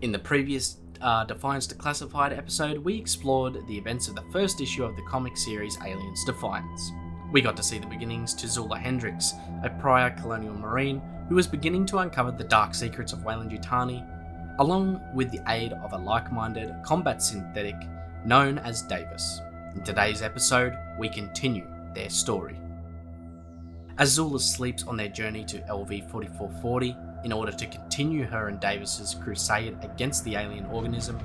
In the previous Defiance Declassified episode, we explored the events of the first issue of the comic series Aliens Defiance. We got to see the beginnings to Zula Hendricks, a prior colonial marine who was beginning to uncover the dark secrets of Weyland-Yutani, along with the aid of a like-minded combat synthetic known as Davis. In today's episode, we continue their story. As Zula sleeps on their journey to LV-4440, in order to continue her and Davis's crusade against the alien organism,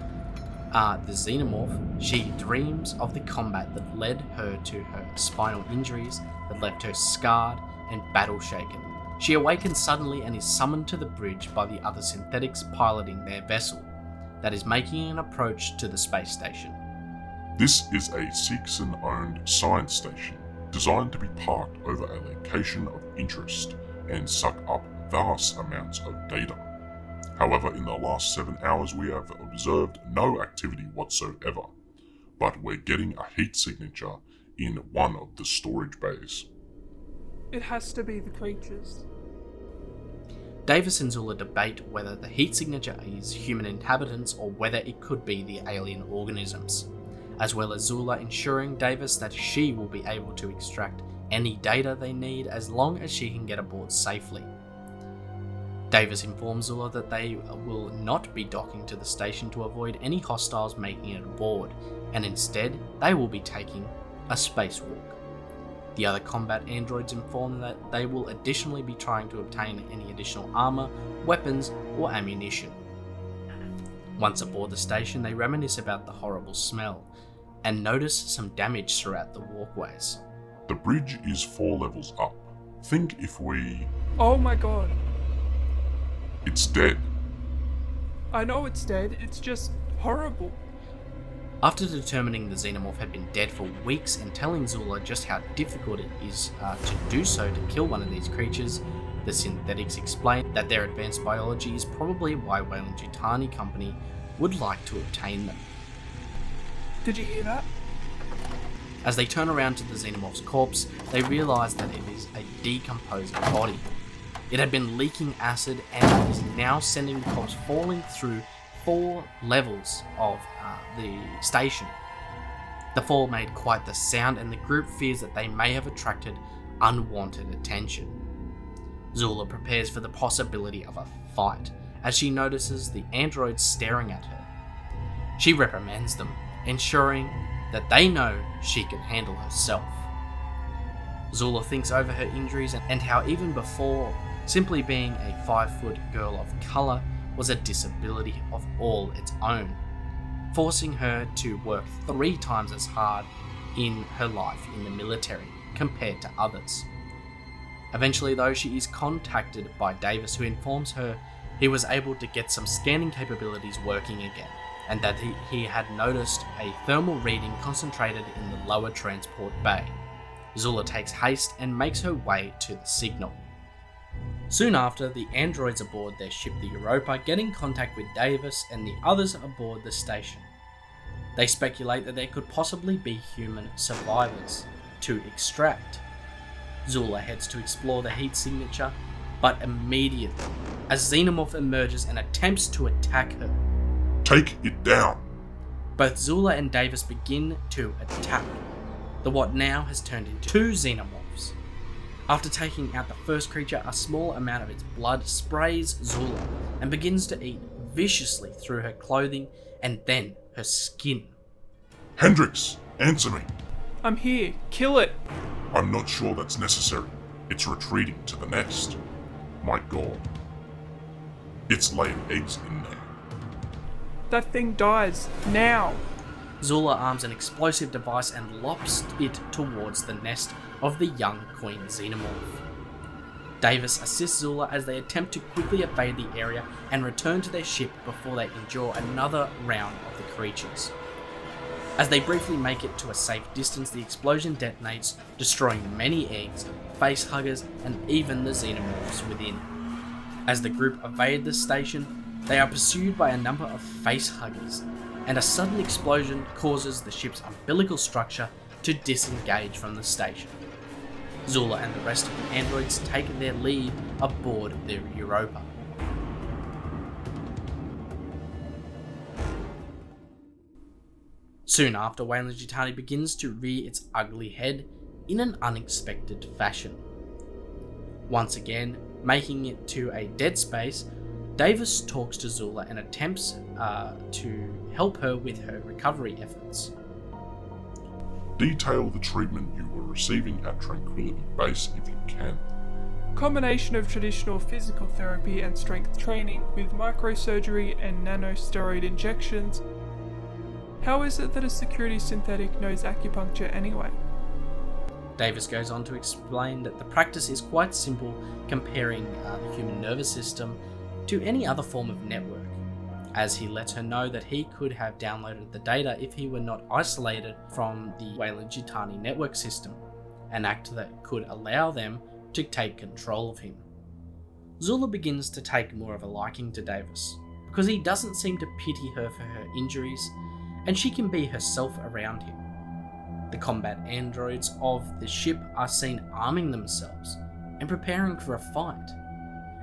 the Xenomorph, she dreams of the combat that led her to her spinal injuries, that left her scarred and battle-shaken. She awakens suddenly and is summoned to the bridge by the other synthetics piloting their vessel, that is making an approach to the space station. This is a Citizen-owned science station, designed to be parked over a location of interest and suck up vast amounts of data. However, in the last 7 hours we have observed no activity whatsoever, but we're getting a heat signature in one of the storage bays. It has to be the creatures. Davis and Zula debate whether the heat signature is human inhabitants or whether it could be the alien organisms, as well as Zula ensuring Davis that she will be able to extract any data they need as long as she can get aboard safely. Davis informs Zula that they will not be docking to the station to avoid any hostiles making it aboard, and instead they will be taking a spacewalk. The other combat androids inform that they will additionally be trying to obtain any additional armor, weapons, or ammunition. Once aboard the station, they reminisce about the horrible smell, and notice some damage throughout the walkways. The bridge is 4 levels up. Think if we... Oh my god. It's dead. I know it's dead, it's just horrible. After determining the Xenomorph had been dead for weeks and telling Zula just how difficult it is to do so to kill one of these creatures, the synthetics explain that their advanced biology is probably why Weyland-Yutani Company would like to obtain them. Did you hear that? As they turn around to the Xenomorph's corpse, they realise that it is a decomposing body. It had been leaking acid and is now sending the corpse falling through 4 levels of the station. The fall made quite the sound, and the group fears that they may have attracted unwanted attention. Zula prepares for the possibility of a fight as she notices the androids staring at her. She reprimands them, ensuring that they know she can handle herself. Zula thinks over her injuries and how even before, simply being a 5-foot girl of colour was a disability of all its own, forcing her to work 3 times as hard in her life in the military compared to others. Eventually though, she is contacted by Davis, who informs her he was able to get some scanning capabilities working again, and that he had noticed a thermal reading concentrated in the lower transport bay. Zula takes haste and makes her way to the signal. Soon after, the androids aboard their ship the Europa get in contact with Davis and the others aboard the station. They speculate that there could possibly be human survivors to extract. Zula heads to explore the heat signature, but immediately, a Xenomorph emerges and attempts to attack her. Take it down! Both Zula and Davis begin to attack the what now has turned into 2 Xenomorphs. After taking out the first creature, a small amount of its blood sprays Zula and begins to eat viciously through her clothing and then her skin. Hendricks, answer me! I'm here, kill it! I'm not sure that's necessary. It's retreating to the nest. My god. It's laying eggs in there. That thing dies, now! Zula arms an explosive device and lops it towards the nest of the young Queen Xenomorph. Davis assists Zula as they attempt to quickly evade the area and return to their ship before they endure another round of the creatures. As they briefly make it to a safe distance, the explosion detonates, destroying many eggs, FaceHuggers, and even the Xenomorphs within. As the group evade the station, they are pursued by a number of FaceHuggers, and a sudden explosion causes the ship's umbilical structure to disengage from the station. Zula and the rest of the androids take their lead aboard their Europa. Soon after, Weyland-Yutani begins to rear its ugly head in an unexpected fashion. Once again, making it to a dead space, Davis talks to Zula and attempts to help her with her recovery efforts. Detail the treatment you were receiving at Tranquility Base if you can. Combination of traditional physical therapy and strength training with microsurgery and nanosteroid injections. How is it that a security synthetic knows acupuncture anyway? Davis goes on to explain that the practice is quite simple, comparing the human nervous system to any other form of network, as he lets her know that he could have downloaded the data if he were not isolated from the Weyland-Yutani network system, an act that could allow them to take control of him. Zula begins to take more of a liking to Davis, because he doesn't seem to pity her for her injuries, and she can be herself around him. The combat androids of the ship are seen arming themselves and preparing for a fight.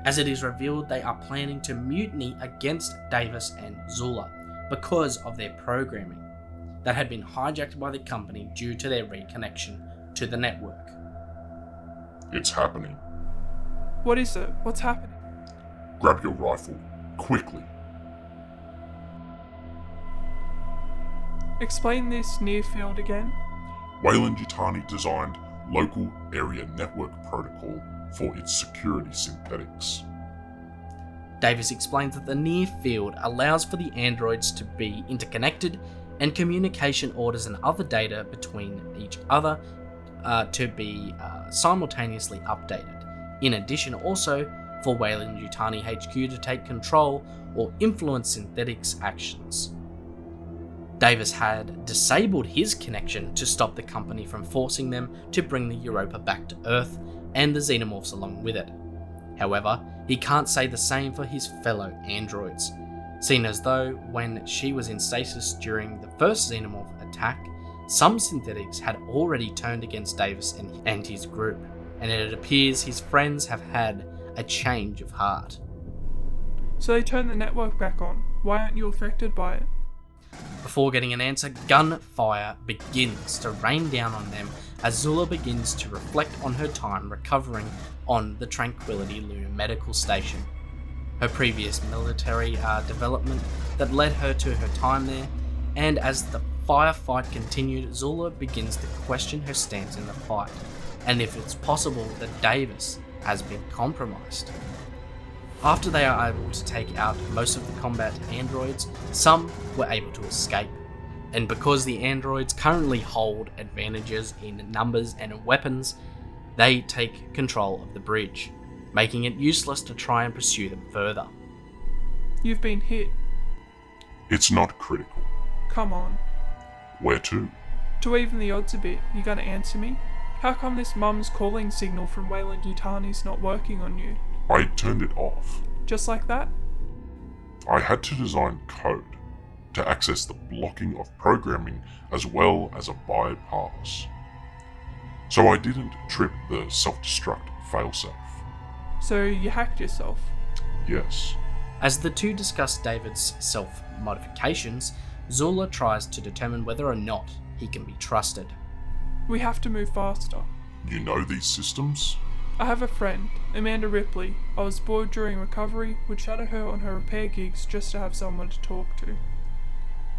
As it is revealed, they are planning to mutiny against Davis and Zula because of their programming that had been hijacked by the company due to their reconnection to the network. It's happening. What is it? What's happening? Grab your rifle, quickly. Explain this near field again. Weyland-Yutani designed local area network protocol for its security synthetics. Davis explains that the near field allows for the androids to be interconnected and communication orders and other data between each other to be simultaneously updated. In addition, also for Weyland-Yutani HQ to take control or influence synthetics actions. Davis had disabled his connection to stop the company from forcing them to bring the Europa back to Earth and the Xenomorphs along with it. However, he can't say the same for his fellow androids, seen as though when she was in stasis during the first Xenomorph attack, some synthetics had already turned against Davis and his group, and it appears his friends have had a change of heart. So they turned the network back on. Why aren't you affected by it? Before getting an answer, gunfire begins to rain down on them as Zula begins to reflect on her time recovering on the Tranquility Lunar Medical Station, her previous military development that led her to her time there, and as the firefight continued, Zula begins to question her stance in the fight, and if it's possible that Davis has been compromised. After they are able to take out most of the combat androids, some were able to escape, and because the androids currently hold advantages in numbers and weapons, they take control of the bridge, making it useless to try and pursue them further. You've been hit. It's not critical. Come on. Where to? To even the odds a bit, you gonna answer me? How come this mum's calling signal from Weyland-Yutani's not working on you? I turned it off. Just like that? I had to design code to access the blocking of programming as well as a bypass. So I didn't trip the self-destruct failsafe. So you hacked yourself? Yes. As the two discuss David's self-modifications, Zula tries to determine whether or not he can be trusted. We have to move faster. You know these systems? I have a friend, Amanda Ripley. I was bored during recovery, would shadow her on her repair gigs just to have someone to talk to.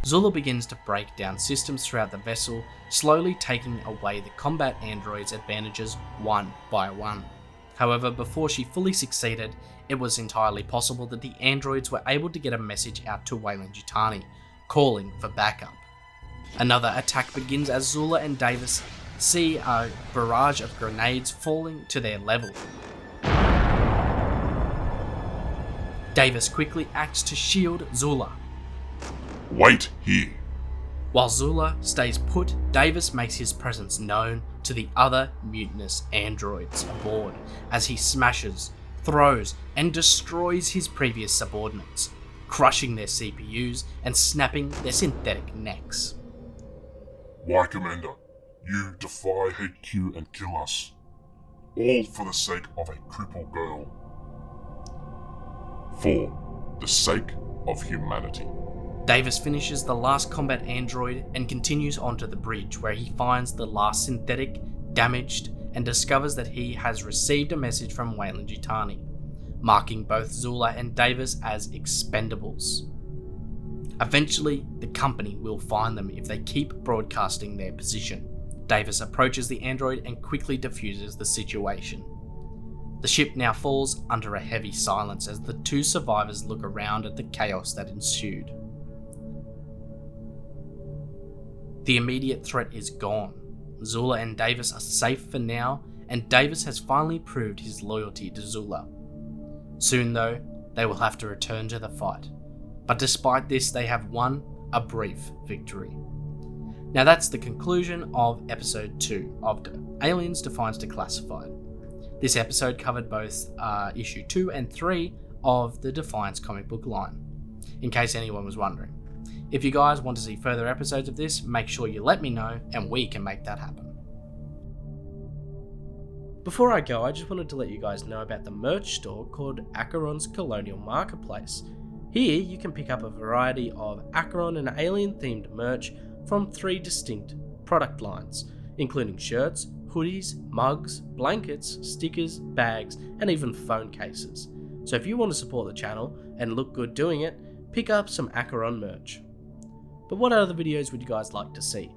Zula begins to break down systems throughout the vessel, slowly taking away the combat androids' advantages one by one. However, before she fully succeeded, it was entirely possible that the androids were able to get a message out to Weyland-Yutani, calling for backup. Another attack begins as Zula and Davis see a barrage of grenades falling to their level. Davis quickly acts to shield Zula. Wait here. While Zula stays put, Davis makes his presence known to the other mutinous androids aboard as he smashes, throws, and destroys his previous subordinates, crushing their CPUs and snapping their synthetic necks. Why, Commander? You defy HQ and kill us. All for the sake of a crippled girl. For the sake of humanity. Davis finishes the last combat android and continues onto the bridge, where he finds the last synthetic damaged and discovers that he has received a message from Weyland-Yutani, marking both Zula and Davis as expendables. Eventually, the company will find them if they keep broadcasting their position. Davis approaches the android and quickly diffuses the situation. The ship now falls under a heavy silence as the two survivors look around at the chaos that ensued. The immediate threat is gone. Zula and Davis are safe for now, and Davis has finally proved his loyalty to Zula. Soon though, they will have to return to the fight. But despite this, they have won a brief victory. Now that's the conclusion of episode 2 of Aliens Defiance Declassified. This episode covered both issue 2 and 3 of the Defiance comic book line, in case anyone was wondering. If you guys want to see further episodes of this, make sure you let me know and we can make that happen. Before I go, I just wanted to let you guys know about the merch store called ACHERON's Colonial Marketplace. Here you can pick up a variety of ACHERON and alien themed merch from 3 distinct product lines, including shirts, hoodies, mugs, blankets, stickers, bags, and even phone cases. So if you want to support the channel and look good doing it, pick up some ACHERON merch. But what other videos would you guys like to see?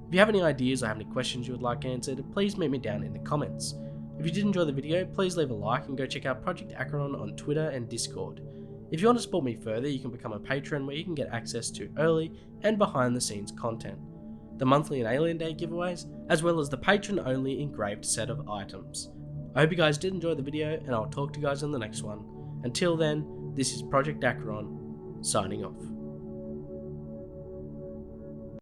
If you have any ideas or have any questions you would like answered, please meet me down in the comments. If you did enjoy the video, please leave a like and go check out Project ACHERON on Twitter and Discord. If you want to support me further, you can become a patron where you can get access to early and behind the scenes content, the monthly and Alien Day giveaways, as well as the patron only engraved set of items. I hope you guys did enjoy the video, and I'll talk to you guys in the next one. Until then, this is Project ACHERON, signing off.